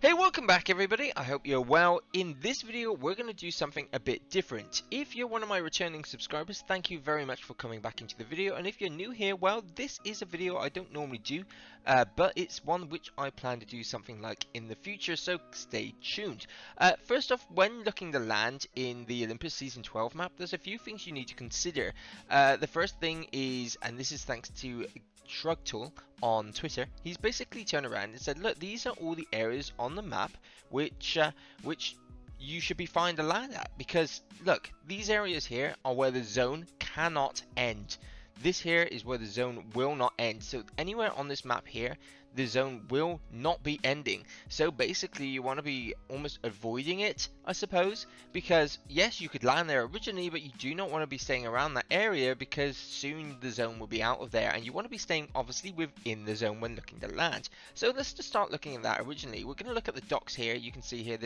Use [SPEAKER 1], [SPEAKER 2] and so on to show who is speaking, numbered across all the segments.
[SPEAKER 1] Hey, welcome back everybody, I hope you're well. In this video we're going to do something a bit different. If you're one of my returning subscribers, thank you very much for coming back into the video, and if you're new here, well, this is a video I don't normally do, but it's one which I plan to do something like in the future, so stay tuned. First off, when looking to land in the Olympus Season 12 map, there's a few things you need to consider. The first thing is, and this is thanks to Shrug Tool on Twitter, he's basically turned around and said, look, these are all the areas on the map which you should be fine to land at, because look, these areas here are where the zone cannot end. This here is where the zone will not end, so anywhere on this map here the zone will not be ending. So basically you want to be almost avoiding it, I suppose, because yes, you could land there originally, but you do not want to be staying around that area because soon the zone will be out of there, and you want to be staying obviously within the zone when looking to land. So let's just start looking at that. Originally we're going to look at the docks here. You can see here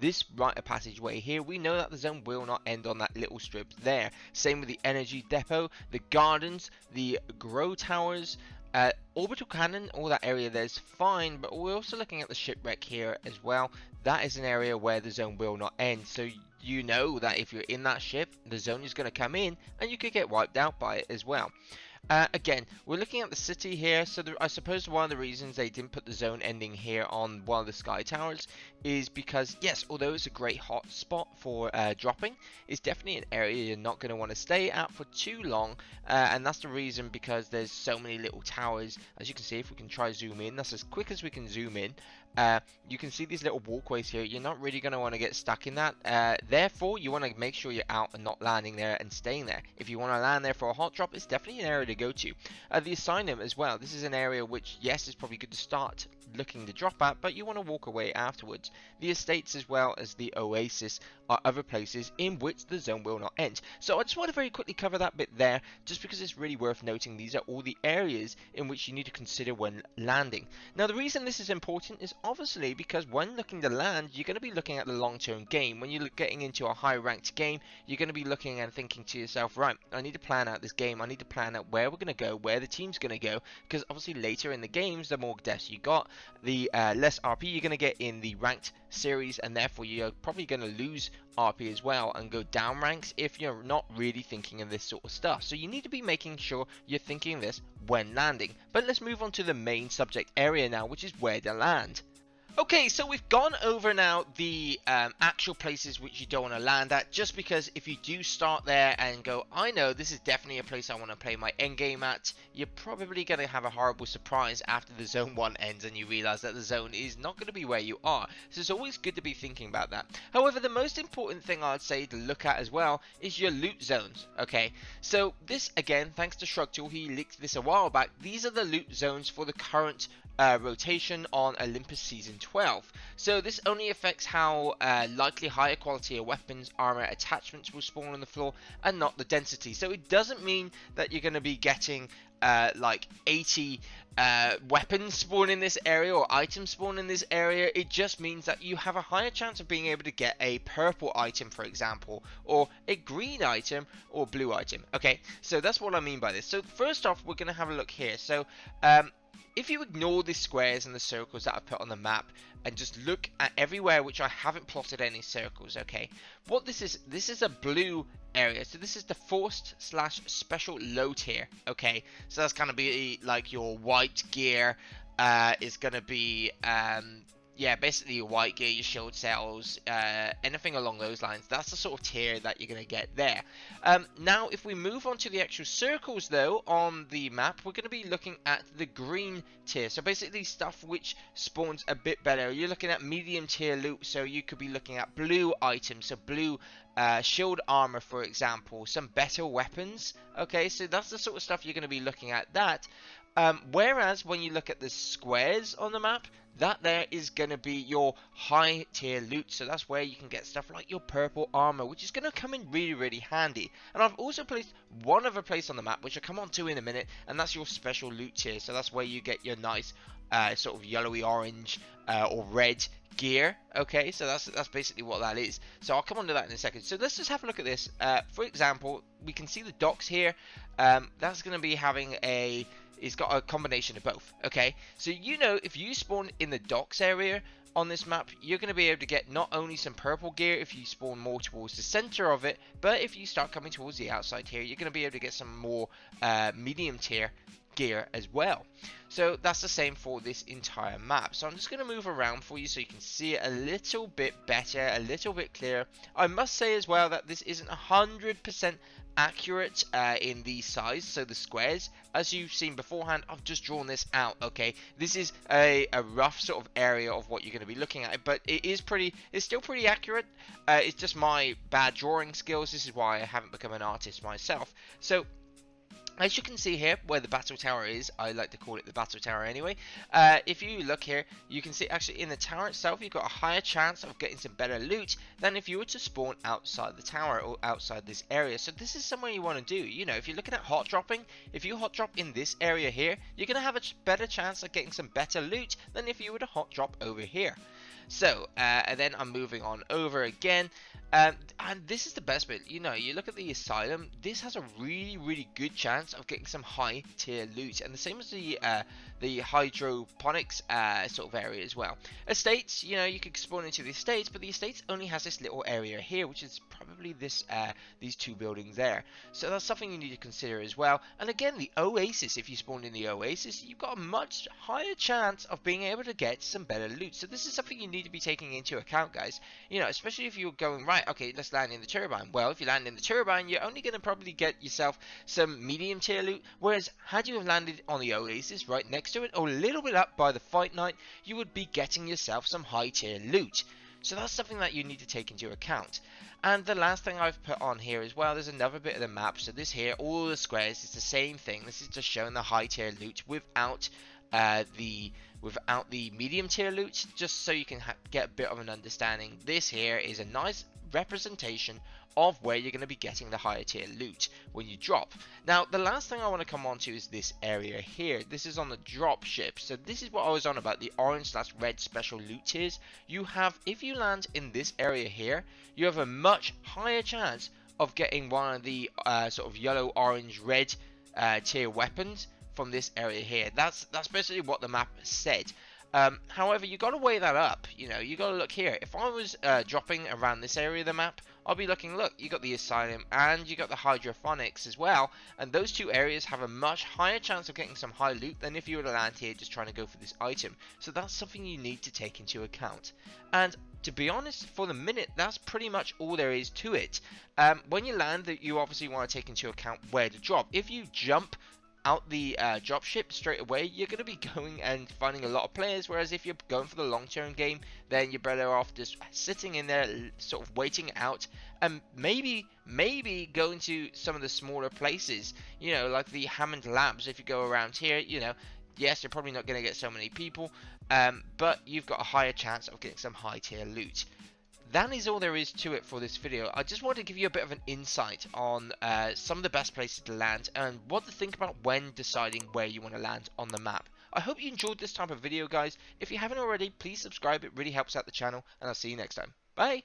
[SPEAKER 1] this rite of passageway here. We know that the zone will not end on that little strip there. Same with the energy depot, the gardens, the grow towers, orbital cannon, all that area there's fine, but we're also looking at the shipwreck here as well. That is an area where the zone will not end, so you know that if you're in that ship, the zone is going to come in and you could get wiped out by it as well. Again, we're looking at the city here, so I suppose one of the reasons they didn't put the zone ending here on one of the sky towers is because, yes, although it's a great hot spot for dropping, it's definitely an area you're not going to want to stay at for too long, and that's the reason, because there's so many little towers. As you can see, if we can try zoom in, that's as quick as we can zoom in. You can see these little walkways here. You're not really going to want to get stuck in that. Therefore, you want to make sure you're out and not landing there and staying there. If you want to land there for a hot drop, it's definitely an area to go to. The asylum as well. This is an area which, yes, is probably good to start looking to drop at, but you want to walk away afterwards. The estates as well as the oasis are other places in which the zone will not end. So I just want to very quickly cover that bit there, just because it's really worth noting these are all the areas in which you need to consider when landing. Now, the reason this is important is obviously because when looking to land, you're going to be looking at the long-term game. When you're getting into a high-ranked game, you're going to be looking and thinking to yourself, right, I need to plan out this game. I need to plan out where we're going to go, where the team's going to go, because obviously later in the games, the more deaths you got, the less RP you're going to get in the ranked series, and therefore you're probably going to lose RP as well and go down ranks if you're not really thinking of this sort of stuff. So you need to be making sure you're thinking of this when landing. But let's move on to the main subject area now, which is where to land. Okay, so we've gone over now the actual places which you don't want to land at, just because if you do start there and go, I know this is definitely a place I want to play my endgame at, you're probably going to have a horrible surprise after the zone 1 ends and you realize that the zone is not going to be where you are. So it's always good to be thinking about that. However, the most important thing I'd say to look at as well is your loot zones. Okay, so this again, thanks to Shrug Tool, he leaked this a while back. These are the loot zones for the current rotation on Olympus Season 12. So this only affects how likely higher quality of weapons, armor, attachments will spawn on the floor, and not the density. So it doesn't mean that you're going to be getting like 80 weapons spawn in this area or items spawn in this area. It just means that you have a higher chance of being able to get a purple item, for example, or a green item or blue item. Okay, so that's what I mean by this. So first off, we're going to have a look here. So if you ignore the squares and the circles that I've put on the map and just look at everywhere which I haven't plotted any circles, okay, what this is a blue area. So this is the forced / special low tier, okay, so that's going to be like your white gear, is going to be yeah, basically your white gear, your shield cells, anything along those lines. That's the sort of tier that you're going to get there. Now, if we move on to the actual circles, though, on the map, we're going to be looking at the green tier. So basically stuff which spawns a bit better. You're looking at medium tier loot, so you could be looking at blue items, so blue shield armor, for example, some better weapons. Okay, so that's the sort of stuff you're going to be looking at that. Whereas when you look at the squares on the map, that there is going to be your high tier loot. So that's where you can get stuff like your purple armor, which is going to come in really, really handy. And I've also placed one other place on the map, which I'll come on to in a minute, and that's your special loot tier. So that's where you get your nice sort of yellowy orange or red gear. Okay, so that's basically what that is. So I'll come on to that in a second. So let's just have a look at this. For example, we can see the docks here. That's going to be having a it's got a combination of both. Okay, so you know, if you spawn in the docks area, on this map, you're going to be able to get not only some purple gear if you spawn more towards the center of it, but if you start coming towards the outside here, you're going to be able to get some more medium tier gear as well. So that's the same for this entire map. So I'm just going to move around for you so you can see it a little bit better, a little bit clearer. I must say as well that this isn't 100% accurate in the size, so the squares, as you've seen beforehand, I've just drawn this out. Okay, this is a rough sort of area of what you're going to be looking at, but it's still pretty accurate. It's just my bad drawing skills. This is why I haven't become an artist myself. So as you can see here, where the battle tower is, I like to call it the battle tower anyway, if you look here, you can see actually in the tower itself, you've got a higher chance of getting some better loot than if you were to spawn outside the tower or outside this area. So this is somewhere you want to do. You know, if you're looking at hot dropping, if you hot drop in this area here, you're going to have a better chance of getting some better loot than if you were to hot drop over here. So, and then I'm moving on over again. And this is the best bit. You know, you look at the asylum, this has a really good chance of getting some high tier loot, and the same as the hydroponics sort of area as well. Estates, you know, you could spawn into the estates, but the estates only has this little area here, which is probably this these two buildings there. So that's something you need to consider as well. And again, the oasis, if you spawn in the oasis, you've got a much higher chance of being able to get some better loot. So this is something you need to be taking into account, guys. You know, especially if you're going, right, okay, let's land in the turbine. Well, if you land in the turbine, you're only going to probably get yourself some medium tier loot, whereas had you have landed on the oasis right next to it, or a little bit up by the fight night, you would be getting yourself some high tier loot. So that's something that you need to take into account. And the last thing I've put on here as well, there's another bit of the map. So this here, all the squares, is the same thing. This is just showing the high tier loot without the medium tier loot, just so you can get a bit of an understanding. This here is a nice representation of where you're going to be getting the higher tier loot when you drop. Now, the last thing I want to come on to is this area here. This is on the drop ship. So this is what I was on about, the orange/red special loot tiers. You have, if you land in this area here, you have a much higher chance of getting one of the sort of yellow, orange, red tier weapons from this area here. That's basically what the map said. However, you got to weigh that up. You know, you got to look here. If I was dropping around this area of the map, I'll be looking, look, you got the asylum and you got the hydroponics as well, and those two areas have a much higher chance of getting some high loot than if you were to land here just trying to go for this item. So that's something you need to take into account. And to be honest, for the minute, that's pretty much all there is to it. When you land, you obviously want to take into account where to drop. If you jump out the drop ship straight away, you're going to be going and finding a lot of players, whereas if you're going for the long term game, then you're better off just sitting in there, sort of waiting out, and maybe going to some of the smaller places, you know, like the Hammond Labs. If you go around here, you know, yes, you're probably not going to get so many people, but you've got a higher chance of getting some high tier loot. That is all there is to it for this video. I just wanted to give you a bit of an insight on some of the best places to land and what to think about when deciding where you want to land on the map. I hope you enjoyed this type of video, guys. If you haven't already, please subscribe. It really helps out the channel, and I'll see you next time. Bye!